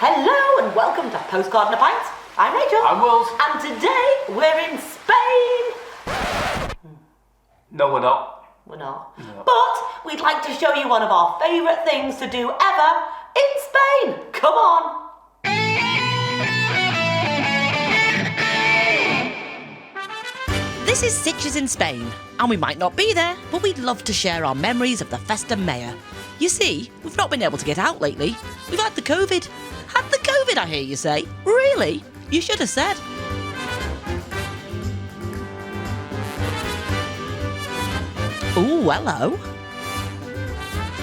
Hello and welcome to Postcard A Pint. I'm Rachel. I'm Wills. And today we're in Spain. No, we're not. We're not. No. But we'd like to show you one of our favourite things to do ever in Spain. Come on. This is Sitges in Spain, and we might not be there, but we'd love to share our memories of the Festa Major. You see, we've not been able to get out lately. We've had the COVID. Had the COVID, I hear you say. Really? You should have said. Ooh, hello.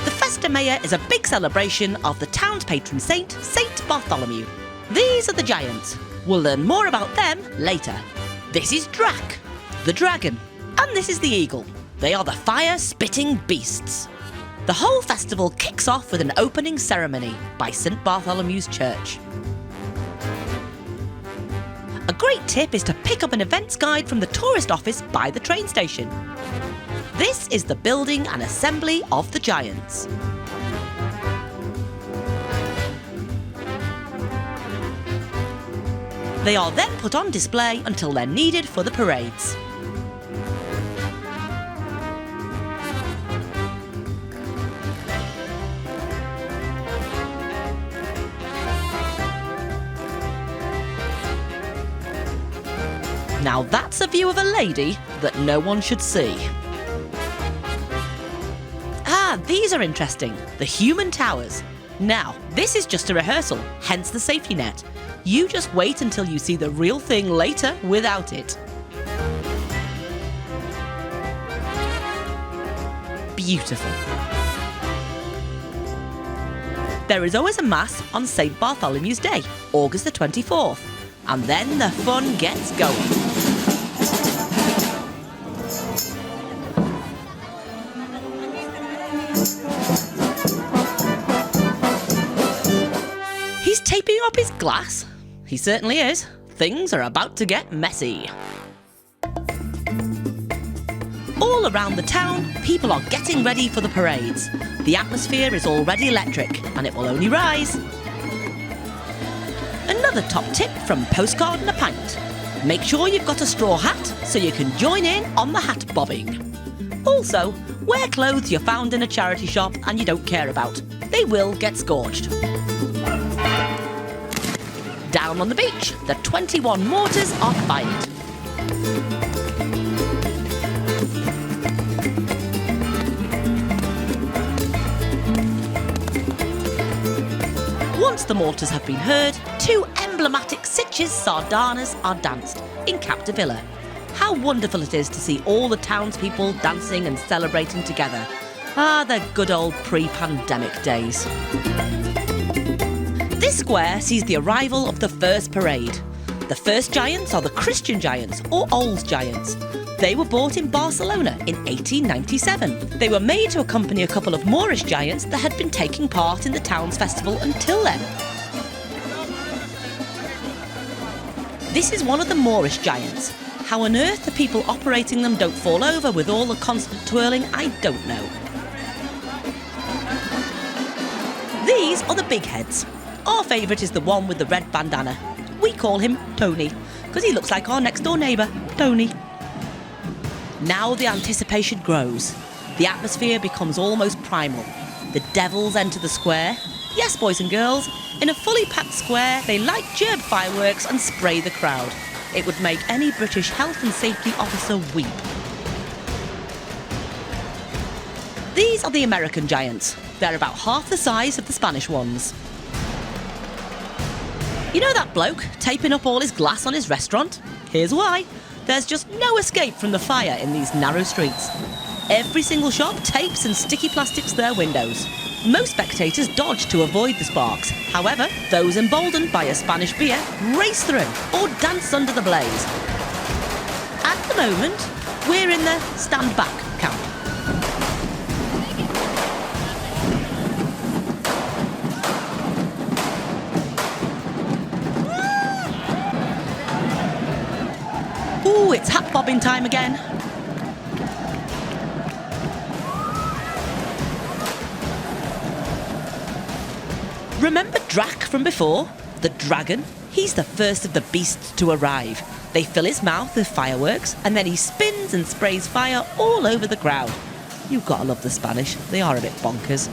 The Festa Major is a big celebration of the town's patron saint, Saint Bartholomew. These are the giants. We'll learn more about them later. This is Drac, the dragon, and this is the eagle. They are the fire-spitting beasts. The whole festival kicks off with an opening ceremony by St Bartholomew's Church. A great tip is to pick up an events guide from the tourist office by the train station. This is the building and assembly of the giants. They are then put on display until they're needed for the parades. Now that's a view of a lady that no one should see. Ah, these are interesting. The human towers. Now, this is just a rehearsal, hence the safety net. You just wait until you see the real thing later without it. Beautiful. There is always a mass on St Bartholomew's Day, August the 24th, and then the fun gets going. He's taping up his glass. He certainly is. Things are about to get messy. All around the town, people are getting ready for the parades. The atmosphere is already electric, and it will only rise. Another top tip from Postcard A Pint. Make sure you've got a straw hat so you can join in on the hat bobbing. Also, wear clothes you found in a charity shop and you don't care about. They will get scorched. Down on the beach, the 21 mortars are fired. Once the mortars have been heard, two emblematic Sitges sardanas are danced in Capdevila. How wonderful it is to see all the townspeople dancing and celebrating together. Ah, the good old pre-pandemic days. This square sees the arrival of the first parade. The first giants are the Christian giants, or Old Giants. They were bought in Barcelona in 1897. They were made to accompany a couple of Moorish giants that had been taking part in the town's festival until then. This is one of the Moorish giants. How on earth the people operating them don't fall over with all the constant twirling, I don't know. These are the big heads. Our favourite is the one with the red bandana. We call him Tony, because he looks like our next door neighbour, Tony. Now the anticipation grows. The atmosphere becomes almost primal. The devils enter the square. Yes, boys and girls, in a fully packed square, they light gerb fireworks and spray the crowd. It would make any British health and safety officer weep. These are the American giants. They're about half the size of the Spanish ones. You know that bloke taping up all his glass on his restaurant? Here's why. There's just no escape from the fire in these narrow streets. Every single shop tapes and sticky plastics their windows. Most spectators dodge to avoid the sparks. However, those emboldened by a Spanish beer race through or dance under the blaze. At the moment, we're in the stand back camp. Ooh, it's hat bobbing time again. Remember Drac from before? The dragon? He's the first of the beasts to arrive. They fill his mouth with fireworks and then he spins and sprays fire all over the crowd. You've got to love the Spanish. They are a bit bonkers.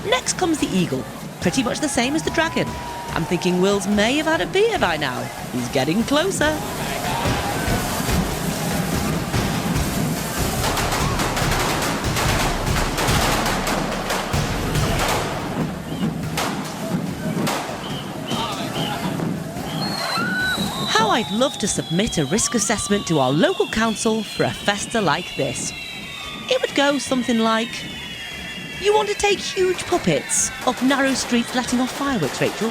Next comes the eagle. Pretty much the same as the dragon. I'm thinking Wills may have had a beer by now. He's getting closer. How I'd love to submit a risk assessment to our local council for a festa like this. It would go something like, you want to take huge puppets up narrow streets letting off fireworks, Rachel?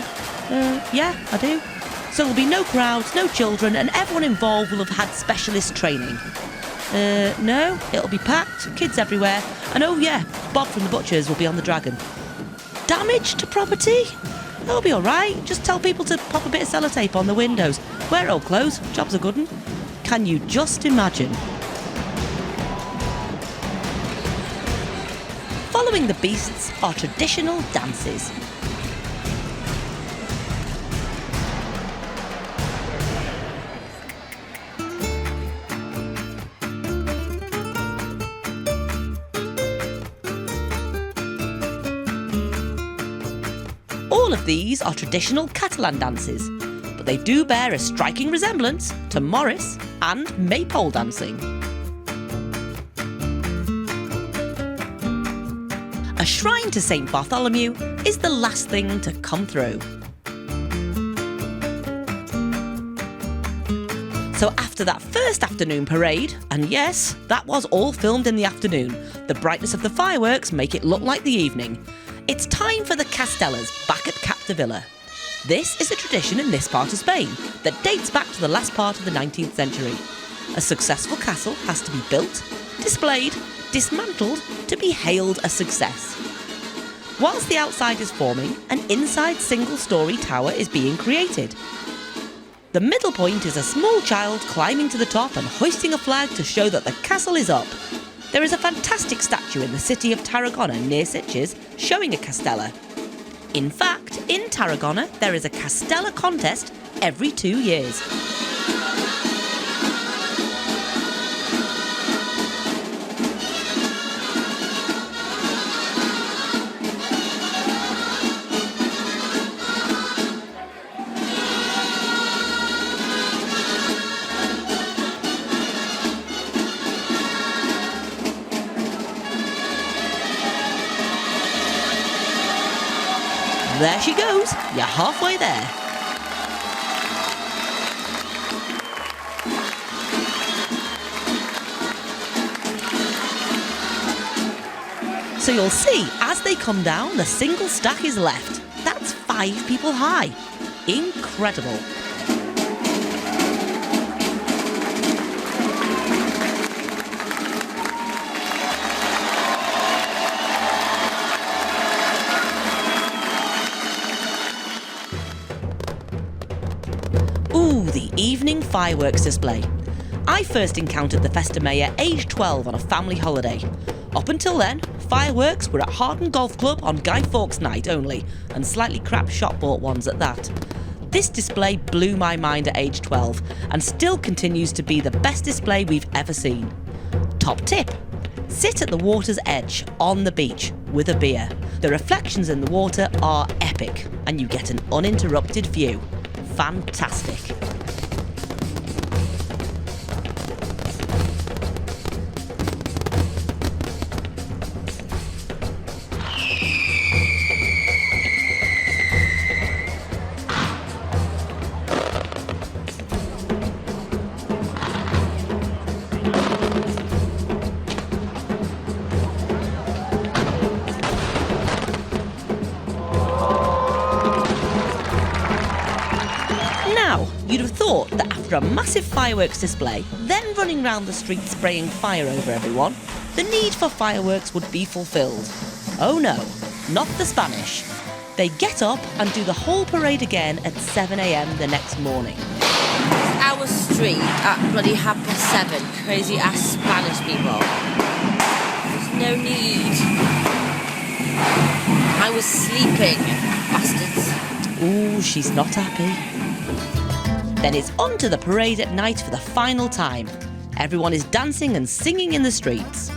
Yeah, I do. So there'll be no crowds, no children, and everyone involved will have had specialist training. No, it'll be packed, kids everywhere, and oh yeah, Bob from the Butchers will be on the dragon. Damage to property? That'll be alright, just tell people to pop a bit of sellotape on the windows. Wear old clothes, job's a good one. Can you just imagine? Following the beasts are traditional dances. All of these are traditional Catalan dances, but they do bear a striking resemblance to Morris and maypole dancing. A shrine to St. Bartholomew is the last thing to come through. So after that first afternoon parade, and yes, that was all filmed in the afternoon, the brightness of the fireworks make it look like the evening, it's time for the Castellas back at Capdevila. This is a tradition in this part of Spain that dates back to the last part of the 19th century. A successful castle has to be built, displayed, dismantled to be hailed a success. Whilst the outside is forming, an inside single-storey tower is being created. The middle point is a small child climbing to the top and hoisting a flag to show that the castle is up. There is a fantastic statue in the city of Tarragona near Sitges showing a castella. In fact, in Tarragona there is a castella contest every 2 years. There she goes, you're halfway there. So you'll see, as they come down, the single stack is left. That's 5 people high. Incredible. Ooh, the evening fireworks display. I first encountered the Festa Major aged 12 on a family holiday. Up until then, fireworks were at Harden Golf Club on Guy Fawkes night only, and slightly crap shop-bought ones at that. This display blew my mind at age 12, and still continues to be the best display we've ever seen. Top tip: sit at the water's edge, on the beach, with a beer. The reflections in the water are epic, and you get an uninterrupted view. Fantastic. You'd have thought that after a massive fireworks display, then running round the street spraying fire over everyone, the need for fireworks would be fulfilled. Oh no, not the Spanish. They get up and do the whole parade again at 7 a.m. the next morning. Our street at bloody 7:30, crazy ass Spanish people. no need. I was sleeping, bastards. Ooh, she's not happy. Then it's on to the parade at night for the final time. Everyone is dancing and singing in the streets.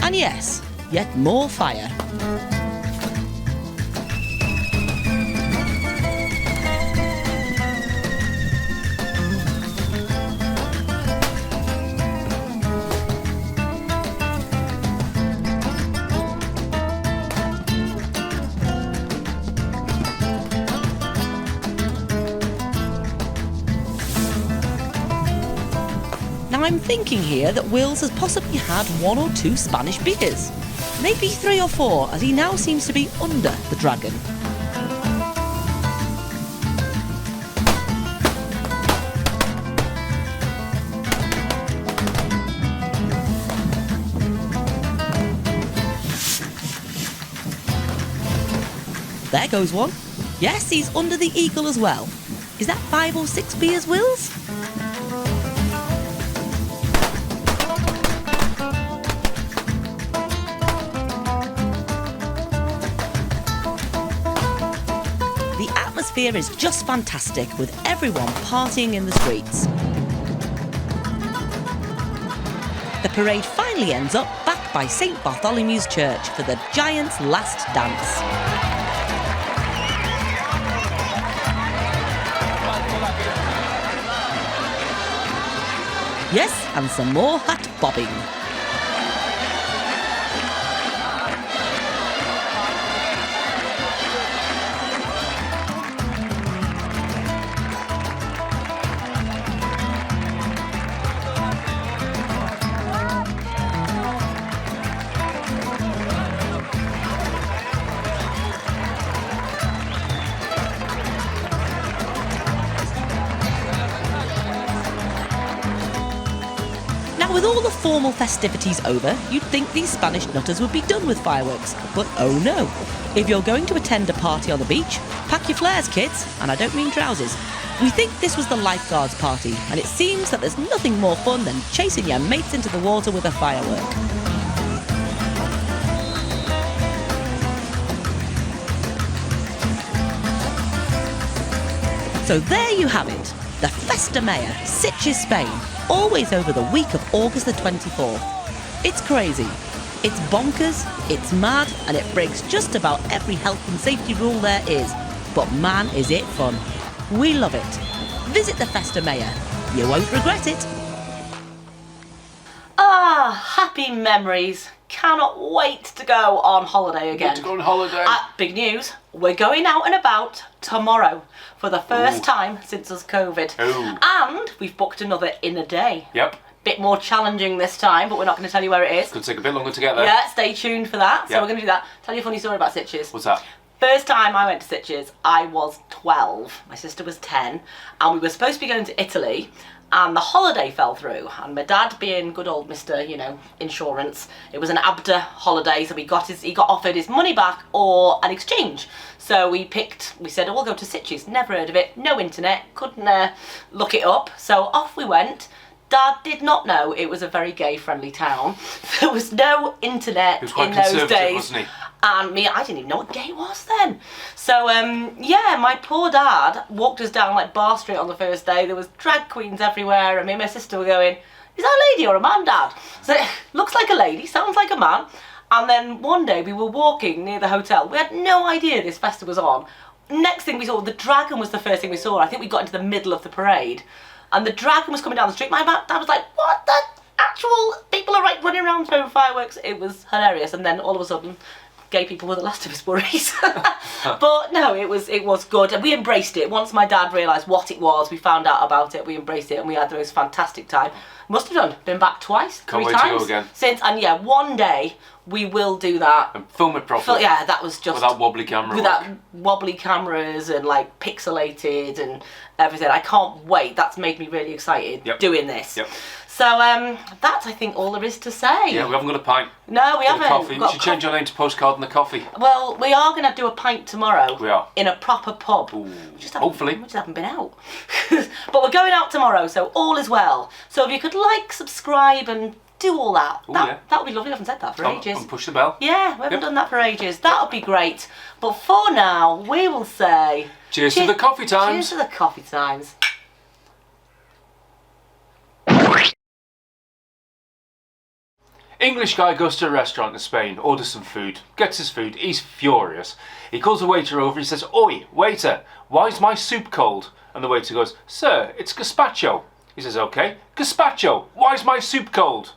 And yes, yet more fire. Now I'm thinking here that Wills has possibly had 1 or 2 Spanish beers. Maybe 3 or 4, as he now seems to be under the dragon. There goes one. Yes, he's under the eagle as well. Is that 5 or 6 beers, Wills? The atmosphere is just fantastic, with everyone partying in the streets. The parade finally ends up back by St Bartholomew's Church for the Giants' last dance. Yes, and some more hat bobbing. Now, with all the formal festivities over, you'd think these Spanish nutters would be done with fireworks. But oh no. If you're going to attend a party on the beach, pack your flares, kids, and I don't mean trousers. We think this was the lifeguards party, and it seems that there's nothing more fun than chasing your mates into the water with a firework. So there you have it, the Festa Major, Sitges, Spain, always over the week of August the 24th. It's crazy, it's bonkers, it's mad, and it breaks just about every health and safety rule there is. But man, is it fun. We love it. Visit the Festa Major. You won't regret it. Ah, happy memories. Cannot wait to go on holiday again. To go on holiday. Big news, we're going out and about tomorrow for the first time since us COVID. Ooh. And we've booked another in a day. Yep. Bit more challenging this time, but we're not going to tell you where it is. It's going to take a bit longer to get there. Yeah, stay tuned for that. So Yep. we're going to do that. Tell you a funny story about Sitges. What's that? First time I went to Sitges, I was 12. My sister was 10. And we were supposed to be going to Italy. And the holiday fell through, and my dad, being good old Mr. Insurance, it was an ABDA holiday, so he got offered his money back or an exchange. So we said, oh, we'll go to Sitges. Never heard of it, no internet, couldn't look it up. So off we went. Dad did not know it was a very gay-friendly town. There was no internet in those days. Wasn't he? And I didn't even know what gay was then. So, yeah, my poor dad walked us down like Bar Street on the first day. There was drag queens everywhere, and me and my sister were going, is that a lady or a man, Dad? So it looks like a lady, sounds like a man. And then one day we were walking near the hotel. We had no idea this festa was on. Next thing we saw, the dragon was the first thing we saw. I think we got into the middle of the parade. And the dragon was coming down the street. My dad was like, what the actual people are running around throwing fireworks. It was hilarious. And then all of a sudden, gay people were the last of his worries. But no, it was good, and we embraced it. Once my dad realised what it was, we found out about it, we embraced it, and we had the most fantastic time. Must have been back twice, Can't three wait to times go again. since. And yeah, one day we will do that. And film it properly. Yeah, that was just without wobbly camera. Without wobbly cameras and like pixelated and everything. I can't wait. That's made me really excited doing this. Yep. So that's I think all there is to say. Yeah, we haven't got a pint. No, we haven't. Coffee. We should change our name to Postcard and the Coffee. Well, we are going to do a pint tomorrow. We are. In a proper pub. Ooh, Hopefully. We just haven't been out. But we're going out tomorrow, so all is well. So if you could like, subscribe and do all that. That would be lovely. I haven't said that for ages. And push the bell. Yeah, we haven't done that for ages. That would be great. But for now, we will say... Cheers to the coffee times. Cheers to the coffee times. English guy goes to a restaurant in Spain, orders some food, gets his food, he's furious. He calls the waiter over, he says, "Oi, waiter, why is my soup cold?" And the waiter goes, "Sir, it's gazpacho." He says, "Okay, gazpacho, why is my soup cold?"